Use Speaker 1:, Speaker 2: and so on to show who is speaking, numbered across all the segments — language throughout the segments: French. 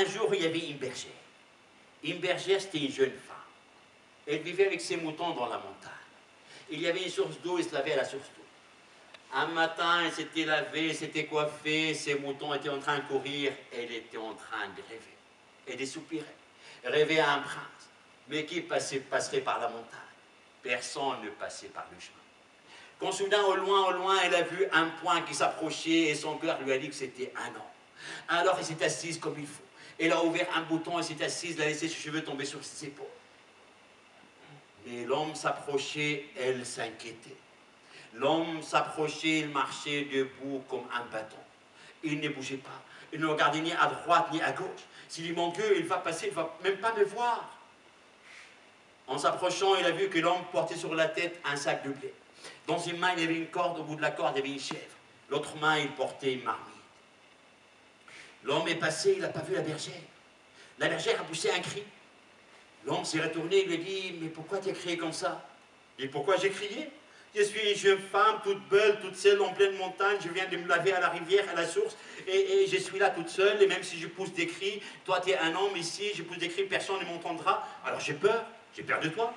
Speaker 1: un jour, il y avait une bergère. Une bergère, c'était une jeune femme. Elle vivait avec ses moutons dans la montagne. Il y avait une source d'eau, il se lavait à la source d'eau. Un matin, elle s'était lavée, elle s'était coiffée, ses moutons étaient en train de courir, elle était en train de rêver. Elle soupirait. Elle rêvait à un prince, mais qui passerait par la montagne. Personne ne passait par le chemin. Quand soudain, au loin, elle a vu un point qui s'approchait et son cœur lui a dit que c'était un homme. Alors elle s'est assise comme il faut. Elle a ouvert un bouton, elle s'est assise, elle a laissé ses cheveux tomber sur ses épaules. Mais l'homme s'approchait, elle s'inquiétait. L'homme s'approchait, il marchait debout comme un bâton. Il ne bougeait pas. Il ne regardait ni à droite ni à gauche. S'il dit mon Dieu, il va passer, il ne va même pas me voir. En s'approchant, il a vu que l'homme portait sur la tête un sac de blé. Dans une main, il y avait une corde, au bout de la corde, il y avait une chèvre. L'autre main, il portait une marmite. L'homme est passé, il n'a pas vu la bergère. La bergère a poussé un cri. L'homme s'est retourné et lui a dit, mais pourquoi tu as crié comme ça? Et pourquoi j'ai crié? Je suis une jeune femme, toute belle, toute seule, en pleine montagne, je viens de me laver à la rivière, à la source, et je suis là toute seule, et même si je pousse des cris, toi tu es un homme ici, je pousse des cris, personne ne m'entendra, alors j'ai peur de toi.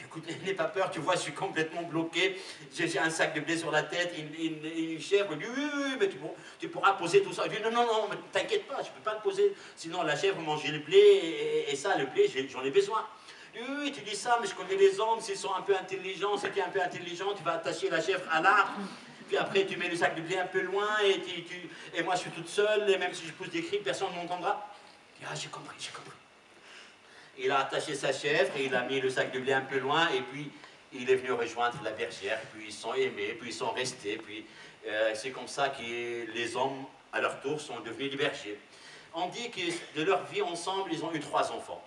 Speaker 1: Écoute, n'aie pas peur, tu vois, je suis complètement bloqué, j'ai un sac de blé sur la tête, une chèvre, dit, oui, mais tu pourras poser tout ça. Je dis, non, mais t'inquiète pas, je ne peux pas te poser, sinon la chèvre mangeait le blé, et ça, le blé, j'en ai besoin. Oui, tu dis ça, mais je connais les hommes, s'ils sont un peu intelligents, si tu es un peu intelligent, tu vas attacher la chèvre à l'arbre, puis après tu mets le sac de blé un peu loin, et moi je suis toute seule, et même si je pousse des cris, personne ne m'entendra. Ah, j'ai compris. Il a attaché sa chèvre, et il a mis le sac de blé un peu loin, et puis il est venu rejoindre la bergère, puis ils sont aimés, puis ils sont restés, puis c'est comme ça que les hommes, à leur tour, sont devenus des bergers. On dit que de leur vie ensemble, ils ont eu 3 enfants.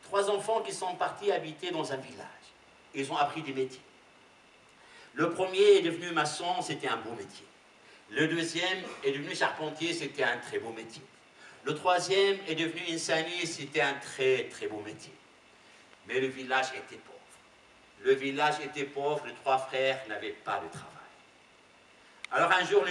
Speaker 1: 3 enfants qui sont partis habiter dans un village. Ils ont appris des métiers. Le premier est devenu maçon, c'était un beau métier. Le deuxième est devenu charpentier, c'était un très beau métier. Le troisième est devenu insanier, c'était un très très beau métier. Mais le village était pauvre. Le village était pauvre, les 3 frères n'avaient pas de travail. Alors un jour,